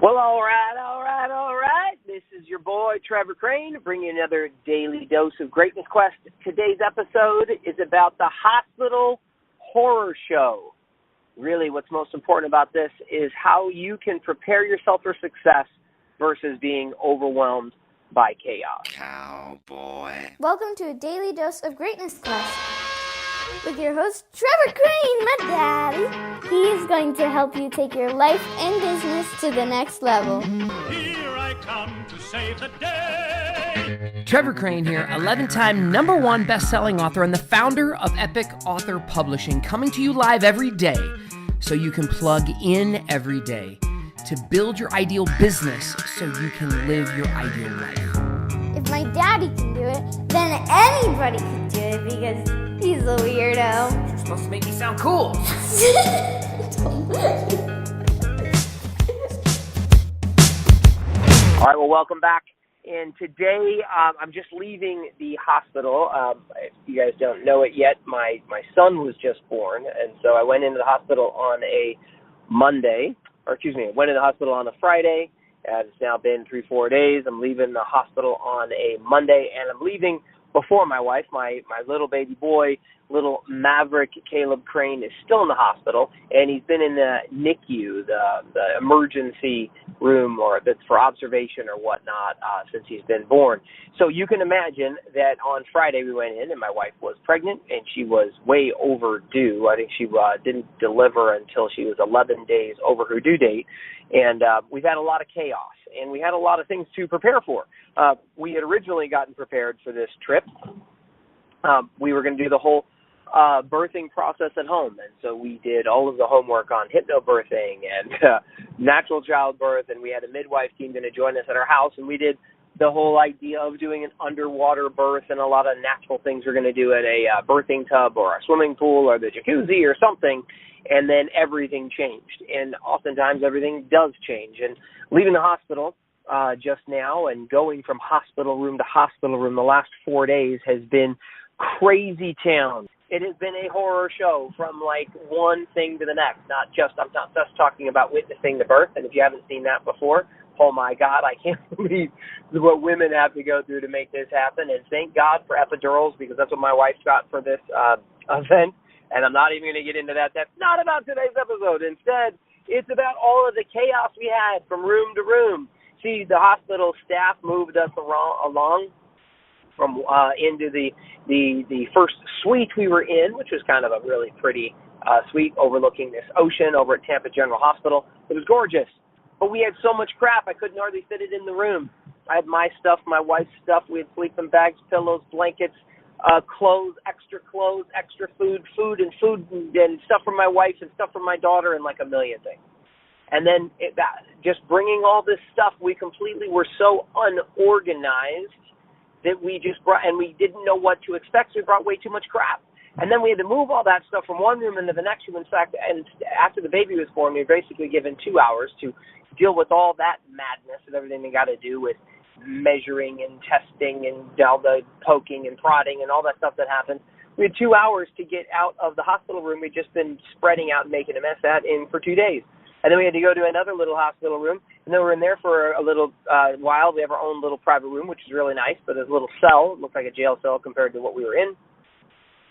Well, all right. This is your boy, Trevor Crane, bringing you another daily dose of Greatness Quest. Today's episode is about the hospital horror show. Really, what's most important about this is how you can prepare yourself for success versus being overwhelmed by chaos. Cowboy. Welcome to a daily dose of Greatness Quest with your host, Trevor Crane, my daddy. He is going to help you take your life and business to the next level. Here I come to save the day. Trevor Crane here, 11-time #1 best-selling author and the founder of Epic Author Publishing, coming to you live every day so you can plug in every day to build your ideal business so you can live your ideal life. If my daddy can do it, then anybody can do it because he's a weirdo. You're supposed to make me sound cool. All right, well, welcome back. And today, I'm just leaving the hospital. If you guys don't know it yet, my son was just born, and so I went into the hospital on a Monday, I went into the hospital on a Friday. It's now been 3-4 days. I'm leaving the hospital on a Monday, and I'm leaving before my wife. My little baby boy, little Maverick Caleb Crane, is still in the hospital, and he's been in the NICU, the emergency room, or that's for observation or whatnot, since he's been born. So you can imagine that on Friday we went in, and my wife was pregnant, and she was way overdue. I think she didn't deliver until she was 11 days over her due date, and we've had a lot of chaos, and we had a lot of things to prepare for. We had originally gotten prepared for this trip. We were going to do the whole birthing process at home, and so we did all of the homework on hypnobirthing and natural childbirth, and we had a midwife team going to join us at our house, and we did the whole idea of doing an underwater birth and a lot of natural things we're going to do at a birthing tub or a swimming pool or the jacuzzi or something, and then everything changed, and oftentimes everything does change. And leaving the hospital just now and going from hospital room to hospital room the last 4 days has been crazy town. It has been a horror show from like one thing to the next. I'm not just talking about witnessing the birth, and if you haven't seen that before, oh my God, I can't believe what women have to go through to make this happen. And thank God for epidurals, because that's what my wife got for this event. And I'm not even going to get into that. That's not about today's episode. Instead, it's about all of the chaos we had from room to room. See, the hospital staff moved us along from into the first suite we were in, which was kind of a really pretty suite overlooking this ocean over at Tampa General Hospital. It was gorgeous, but we had so much crap I couldn't hardly fit it in the room. I had my stuff, my wife's stuff. We had sleeping bags, pillows, blankets, clothes, extra food and stuff for my wife and stuff for my daughter, and like a million things. And then just bringing all this stuff, we completely were so unorganized that we just brought, and we didn't know what to expect, so we brought way too much crap. And then we had to move all that stuff from one room into the next room. In fact, and after the baby was born, we were basically given 2 hours to deal with all that madness and everything they got to do with measuring and testing and all the poking and prodding and all that stuff that happened. We had 2 hours to get out of the hospital room we'd just been spreading out and making a mess for 2 days. And then we had to go to another little hospital room, and then we were in there for a little while. We have our own little private room, which is really nice, but it's a little cell. It looked like a jail cell compared to what we were in.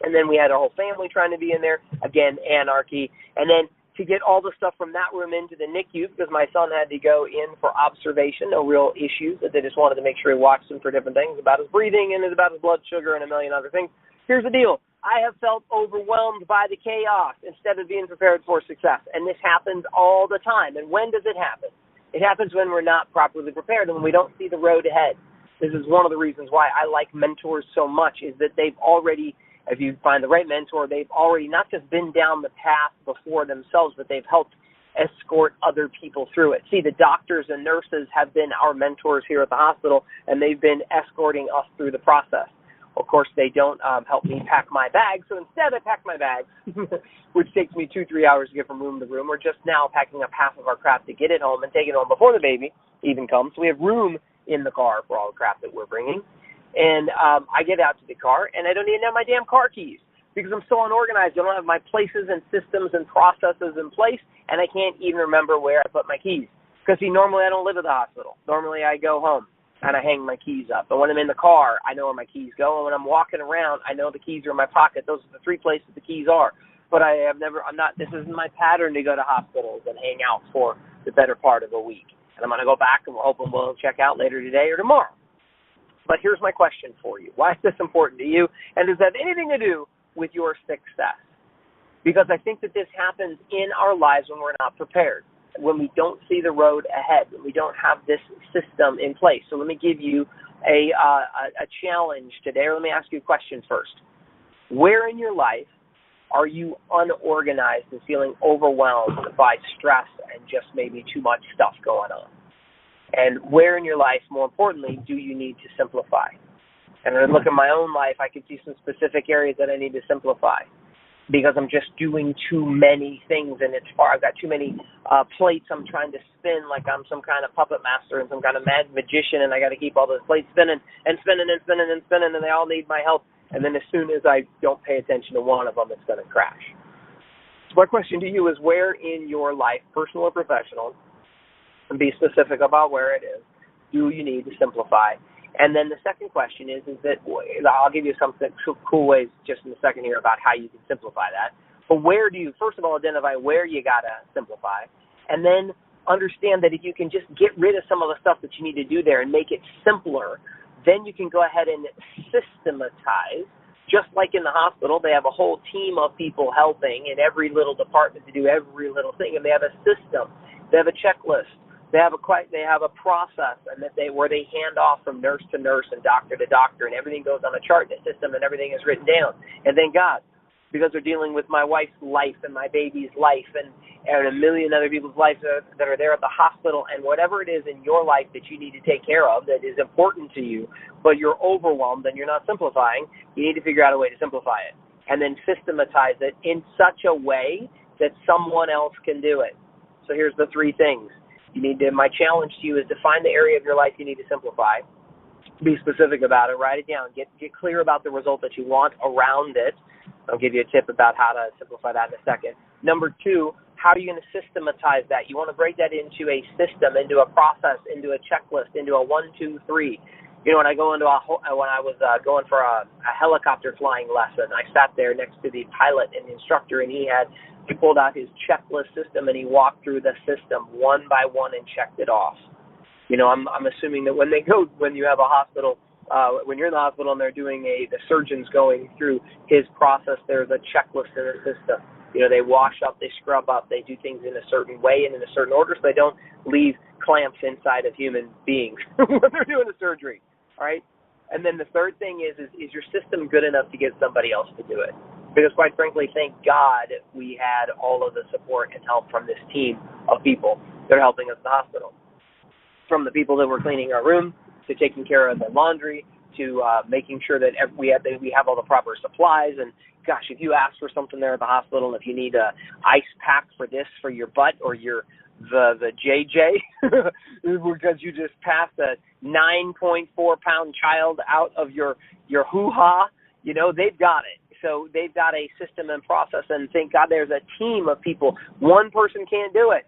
And then we had our whole family trying to be in there. Again, anarchy. And then to get all the stuff from that room into the NICU, because my son had to go in for observation, no real issues. They just wanted to make sure he watched him for different things about his breathing and about his blood sugar and a million other things. Here's the deal. I have felt overwhelmed by the chaos instead of being prepared for success. And this happens all the time. And when does it happen? It happens when we're not properly prepared and when we don't see the road ahead. This is one of the reasons why I like mentors so much, is that they've already, if you find the right mentor, they've already not just been down the path before themselves, but they've helped escort other people through it. See, the doctors and nurses have been our mentors here at the hospital, and they've been escorting us through the process. Of course, they don't help me pack my bags, so instead I pack my bags, which takes me 2-3 hours to get from room to room. We're just now packing up half of our crap to get it home and take it home before the baby even comes. So we have room in the car for all the crap that we're bringing. And I get out to the car, and I don't even have my damn car keys because I'm so unorganized. I don't have my places and systems and processes in place, and I can't even remember where I put my keys. Because, see, normally I don't live at the hospital. Normally I go home and I hang my keys up. But when I'm in the car, I know where my keys go. And when I'm walking around, I know the keys are in my pocket. Those are the three places the keys are. But this isn't my pattern to go to hospitals and hang out for the better part of a week. And I'm going to go back and we're hoping we'll check out later today or tomorrow. But here's my question for you. Why is this important to you? And does it have anything to do with your success? Because I think that this happens in our lives when we're not prepared, when we don't see the road ahead, when we don't have this system in place. So let me give you a challenge today, or let me ask you a question first. Where in your life are you unorganized and feeling overwhelmed by stress and just maybe too much stuff going on? And where in your life, more importantly, do you need to simplify? And when I look at my own life, I can see some specific areas that I need to simplify because I'm just doing too many things and I've got too many plates I'm trying to spin like I'm some kind of puppet master and some kind of mad magician, and I got to keep all those plates spinning and spinning and spinning and spinning, and they all need my help. And then as soon as I don't pay attention to one of them, it's going to crash. So my question to you is, where in your life, personal or professional, and be specific about where it is, do you need to simplify? And then the second question is that I'll give you some cool ways just in a second here about how you can simplify that. But where do you, first of all, identify where you got to simplify, and then understand that if you can just get rid of some of the stuff that you need to do there and make it simpler, then you can go ahead and systematize. Just like in the hospital, they have a whole team of people helping in every little department to do every little thing, and they have a system. They have a checklist. They have a process, and where they hand off from nurse to nurse and doctor to doctor, and everything goes on a chart in the system, and everything is written down. And thank God, because they're dealing with my wife's life and my baby's life and a million other people's lives that are there at the hospital, and whatever it is in your life that you need to take care of that is important to you, but you're overwhelmed and you're not simplifying, you need to figure out a way to simplify it and then systematize it in such a way that someone else can do it. So here's the three things. My challenge to you is to find the area of your life you need to simplify. Be specific about it. Write it down. Get clear about the result that you want around it. I'll give you a tip about how to simplify that in a second. Number two, how are you going to systematize that? You want to break that into a system, into a process, into a checklist, into a 1, 2, 3. You know, when I was going for a helicopter flying lesson, I sat there next to the pilot and the instructor, and he pulled out his checklist system and he walked through the system one by one and checked it off. You know, I'm assuming that when you have a hospital, when you're in the hospital and they're doing the surgeon's going through his process, there's a checklist in the system. You know, they wash up, they scrub up, they do things in a certain way and in a certain order so they don't leave clamps inside of human beings when they're doing the surgery, all right? And then the third thing is your system good enough to get somebody else to do it? Because quite frankly, thank God we had all of the support and help from this team of people that are helping us in the hospital. From the people that were cleaning our room, to taking care of the laundry, to making sure that we have all the proper supplies. And gosh, if you ask for something there at the hospital, and if you need a ice pack for this for your butt or the JJ because you just passed a 9.4 pound child out of your hoo-ha, you know, they've got it. So they've got a system and process, and thank God there's a team of people. One person can't do it.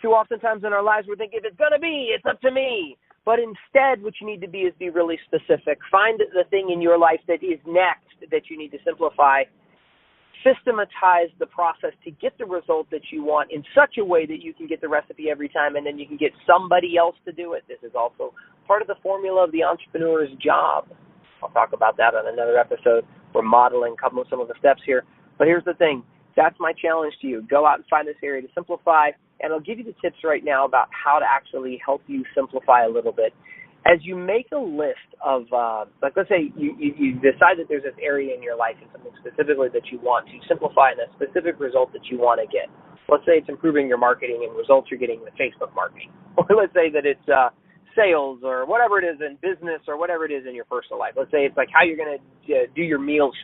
Too oftentimes in our lives we think, if it's going to be, it's up to me. But instead, what you need to be is be really specific. Find the thing in your life that is next that you need to simplify. Systematize the process to get the result that you want in such a way that you can get the recipe every time, and then you can get somebody else to do it. This is also part of the formula of the entrepreneur's job. I'll talk about that on another episode. We're modeling some of the steps here. But here's the thing. That's my challenge to you. Go out and find this area to simplify, and I'll give you the tips right now about how to actually help you simplify a little bit. As you make a list of, let's say you decide that there's this area in your life and something specifically that you want to simplify and a specific result that you want to get. Let's say it's improving your marketing and results you're getting with Facebook marketing. Or let's say that it's sales or whatever it is in business or whatever it is in your personal life. Let's say it's like how you're going to do your meals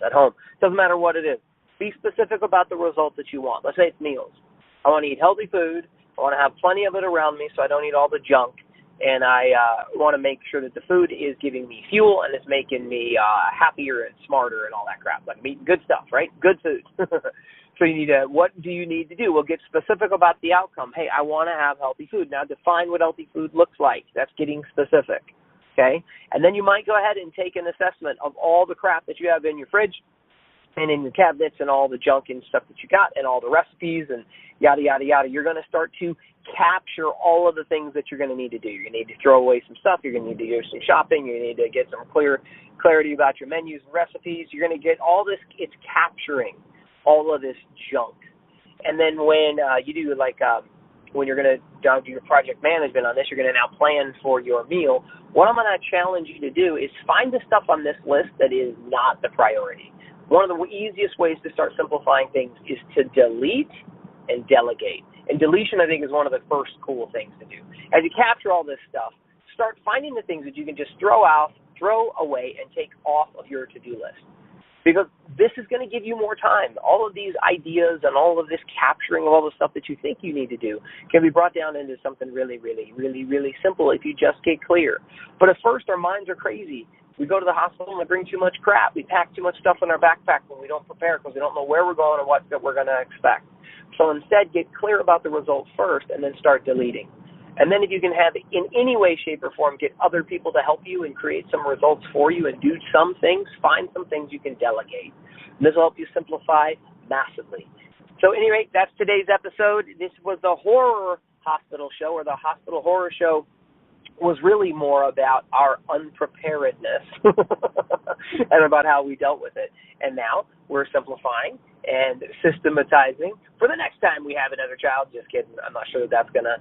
at home. Doesn't matter what it is. Be specific about the result that you want. Let's say it's meals. I want to eat healthy food. I want to have plenty of it around me so I don't eat all the junk. And I want to make sure that the food is giving me fuel and it's making me happier and smarter and all that crap. Like I'm eating good stuff, right? Good food. So what do you need to do? Well, get specific about the outcome. Hey, I want to have healthy food. Now define what healthy food looks like. That's getting specific, okay? And then you might go ahead and take an assessment of all the crap that you have in your fridge and in your cabinets and all the junk and stuff that you got and all the recipes and yada, yada, yada. You're going to start to capture all of the things that you're going to need to do. You're going to need to throw away some stuff. You're going to need to do some shopping. You're going to need to get some clarity about your menus and recipes. You're going to get all this. It's capturing all of this junk. And then when you do when you're going to do your project management on this, you're going to now plan for your meal. What I'm going to challenge you to do is find the stuff on this list that is not the priority. One of the easiest ways to start simplifying things is to delete and delegate. And deletion, I think, is one of the first cool things to do. As you capture all this stuff, start finding the things that you can just throw away, and take off of your to-do list. Because this is going to give you more time. All of these ideas and all of this capturing of all the stuff that you think you need to do can be brought down into something really, really, really, really simple if you just get clear. But at first, our minds are crazy. We go to the hospital and we bring too much crap. We pack too much stuff in our backpack when we don't prepare because we don't know where we're going or what that we're going to expect. So instead, get clear about the results first and then start deleting. And then if you can have, in any way, shape, or form, get other people to help you and create some results for you and do some things, find some things you can delegate. And this will help you simplify massively. So at any rate, that's today's episode. This was the horror hospital show, or the hospital horror show was really more about our unpreparedness and about how we dealt with it. And now we're simplifying and systematizing for the next time we have another child. Just kidding. I'm not sure that that's going to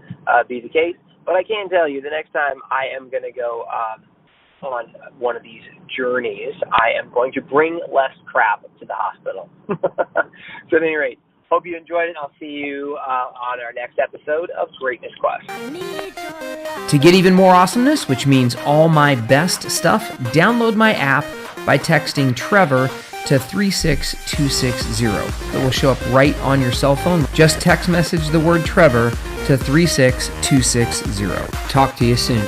be the case. But I can tell you the next time I am going to go on one of these journeys, I am going to bring less crap to the hospital. So at any rate, hope you enjoyed it. I'll see you on our next episode of Greatness Quest. To get even more awesomeness, which means all my best stuff, download my app by texting Trevor to 36260. It will show up right on your cell phone. Just text message the word Trevor to 36260. Talk to you soon.